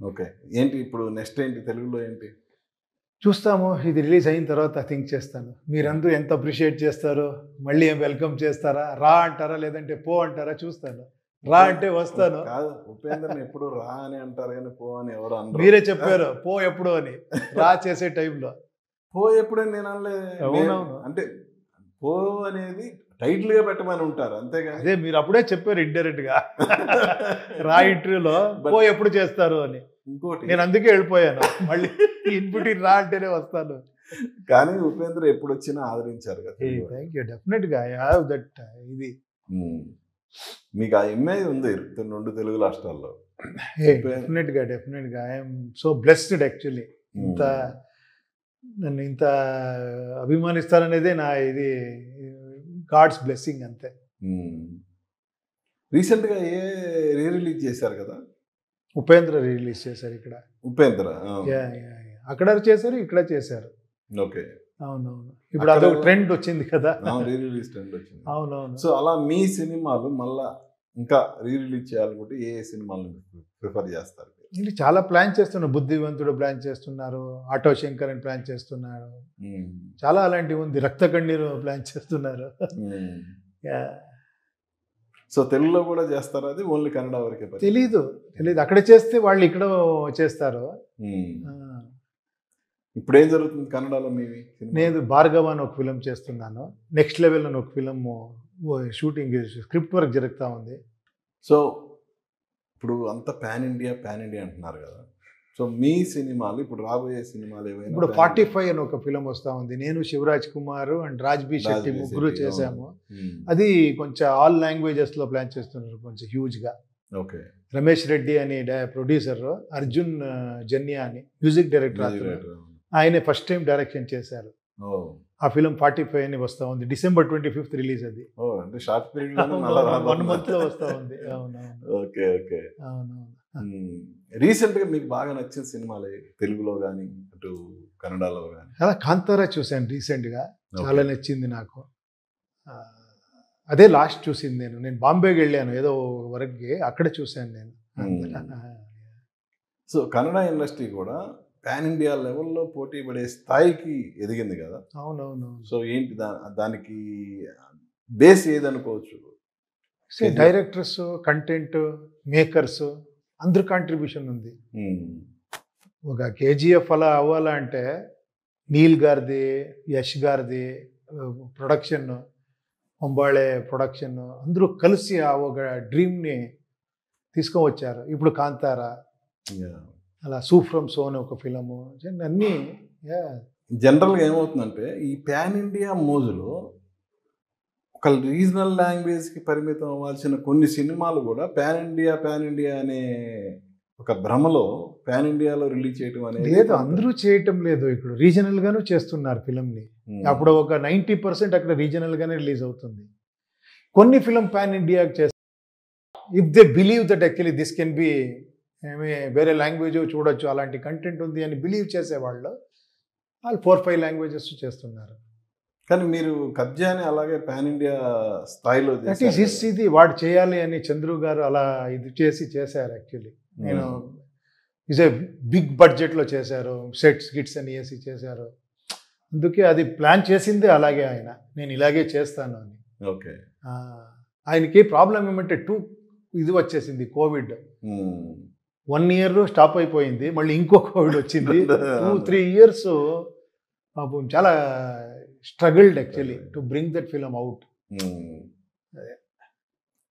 Okay. ఏంటి ఇప్పుడు next ఏంటి తెలుగులో ఏంటి? చూస్తాము. ఇది రిలీజ్ అయిన తర్వాత థింక్ చేస్తాను. మీరందరూ ఎంత అప్రిషియేట్ చేస్తారో, మళ్ళీ ఏం వెల్కమ్ చేస్తారా? రా అంటారా? లేదంటే పో అంటారా? చూస్తాను. రా అంటే వస్తాను. కాదు, ఉపేంద్రని ఎప్పుడు రా అని అంటారు కానీ పో అని ఎవరు అనరు. మీరే చెప్పారు పో ఎప్పుడు అని. రా చేసే టైంలో పో ఎప్పుడని నేను అనలే. అవునవును. అంటే పో అనేది టైటిల్ గా పెట్టమని ఉంటారు అంతేగాని. అదే మీరు అప్పుడే చెప్పారు ఇండైరెక్ట్ గా రా ఇంటర్వ్యూలో పో ఎప్పుడు చేస్తారు అని. ఇంకోటి నేను అందుకే వెళ్ళిపోయాను. మళ్ళీ ఇన్పుట్ రా అంటేనే వస్తాను. కానీ ఉపేంద్ర ఎప్పుడు వచ్చినా ఆదరించారు కదా. Thank you. డెఫినెట్ గా ఐ హావ్ దట్ ఇది. మీకు ఆ ఇమేజ్ ఉంది 2 తెలుగు రాష్ట్రాల్లో. డెఫినెట్ గా ఐఎమ్ సో బ్లెస్డ్ యాక్చువల్లీ. నన్ను ఇంత అభిమానిస్తారనేదే నా ఇది గాడ్స్ బ్లెస్సింగ్ అంతే. రీసెంట్ గా రీ రిలీజ్ చేశారు కదా, ఉపేంద్ర రిలీజ్ చేశారు ఇక్కడ. ఉపేంద్ర అక్కడ చేశారు, ఇక్కడ చేశారు. ఓకే. అవునవును. ఇప్పుడు అదొక ట్రెండ్ వచ్చింది కదా. రీ రిలీజ్ ట్రెండ్ వచ్చింది. అవునవును. సో అలా మీ సినిమాలు మళ్ళా ఇంకా రీ రిలీజ్ చేయాలనుకుంటే ఏ సినిమాలు ప్రిఫర్ చేస్తారు? ఇది చాలా ప్లాన్ చేస్తున్నారు. బుద్ధివంతుడు ప్లాన్ చేస్తున్నారు, ఆటో శంకర్ అని ప్లాన్ చేస్తున్నారు, చాలా అలాంటివి ఉంది. రక్త కన్నీరు ప్లాన్ చేస్తున్నారు. సో తెలుగులో కూడా చేస్తారు, అది ఓన్లీ కన్నడ వరకే? తెలీదు. అక్కడ చేస్తే వాళ్ళు ఇక్కడ చేస్తారు. ఇప్పుడు ఏం జరుగుతుంది కన్నడలో మీవి? నేను భార్గవ అని ఒక ఫిలిం చేస్తున్నాను. నెక్స్ట్ లెవెల్ అని ఒక ఫిలిం షూటింగ్ స్క్రిప్ట్ వర్క్ జరుగుతూ ఉంది. సో ఇప్పుడు అంతా పాన్ ఇండియా అంటున్నారు కదా. సో మీ సినిమాలు ఇప్పుడు రాబోయే సినిమాలు ఏమైనా? ఇప్పుడు 45 అని ఒక ఫిలిం వస్తూ ఉంది. నేను శివరాజ్ కుమార్ అండ్ రాజ్బీ శెట్టి ముగ్గురు చేశాము. అది కొంచెం ఆల్ లాంగ్వేజెస్లో ప్లాన్ చేస్తున్నారు, కొంచెం హ్యూజ్గా. ఓకే. రమేష్ రెడ్డి అని ప్రొడ్యూసర్, అర్జున్ జన్యా అని మ్యూజిక్ డైరెక్టర్. ఆయనే ఫస్ట్ టైం డైరెక్షన్ చేశారు. ఆ ఫిలిం 45 అని వస్తూ ఉంది. December 25th రిలీజ్ అది. అంటే షార్ట్ పీరియడ్ 1 month లో వస్తూ ఉంది. అవునవును. Okay okay. అవునవును. రీసెంట్ గా మీకు బాగా నచ్చిన సినిమాలు తెలుగులో కానీ అటు కన్నడలో కానీ? అలా కాంతారా చూశాను రీసెంట్ గా, చాలా నచ్చింది నాకు. అదే లాస్ట్ చూసింది. నేను బాంబేకి వెళ్ళాను ఏదో వరకు, అక్కడ చూశాను నేను. సో కన్నడ ఇండస్ట్రీ కూడా పాన్ ఇండియా లెవెల్లో పోటీ పడే స్థాయికి ఎదిగింది కదా. అవునవును. సో ఏంటి దానికి బేస్ ఏదనుకోవచ్చు? డైరెక్టర్స్, కంటెంట్ మేకర్స్ అందరు కాంట్రిబ్యూషన్ ఉంది. ఒక KGF అలా అవ్వాలంటే నీల్ గారిది, యష్ గారిది ప్రొడక్షన్, పొంబాళే ప్రొడక్షన్ అందరూ కలిసి ఒక డ్రీమ్ని తీసుకువచ్చారు. ఇప్పుడు కాంతారా, అలా సూ ఫ్రమ్ సో అని ఒక ఫిలము, అన్నీ. జనరల్గా ఏమవుతుందంటే ఈ పాన్ ఇండియా మోజులో ఒక రీజనల్ లాంగ్వేజ్కి పరిమితం అవ్వాల్సిన కొన్ని సినిమాలు కూడా పాన్ ఇండియా అనే ఒక భ్రమలో పాన్ ఇండియాలో రిలీజ్ చేయడం అనేది లేదు. అందరూ చేయటం లేదు, ఇప్పుడు రీజనల్ గాను చేస్తున్నారు ఫిలంని. అప్పుడు ఒక 90% అక్కడ రీజనల్ గానే రిలీజ్ అవుతుంది. కొన్ని ఫిలం పాన్ ఇండియాకి చేస్తారు. If they believe that actually this can be వేరే లాంగ్వేజ్ చూడొచ్చు, అలాంటి కంటెంట్ ఉంది అని బిలీవ్ చేసేవాళ్ళు వాళ్ళు 4-5 లాంగ్వేజెస్ చేస్తున్నారు. కానీ మీరు కబ్జాని అలాగే పాన్ ఇండియా స్థాయిలో ఇది వాడు చేయాలి అని చంద్రు గారు అలా ఇది చేశారు. యాక్చువల్లీ నేను ఈజ్ ఏ బిగ్ బడ్జెట్లో చేశారు, సెట్స్ గిట్స్ అని వేసి చేశారు. అందుకే అది ప్లాన్ చేసిందే అలాగే ఆయన, నేను ఇలాగే చేస్తాను అని. ఓకే. ఆయనకి ప్రాబ్లం ఏమంటే ఇది వచ్చేసింది, కోవిడ్. 1 year స్టాప్ అయిపోయింది, మళ్ళీ ఇంకో కోవిడ్ వచ్చింది. 2-3 years పాపం చాలా struggled actually to bring that film out.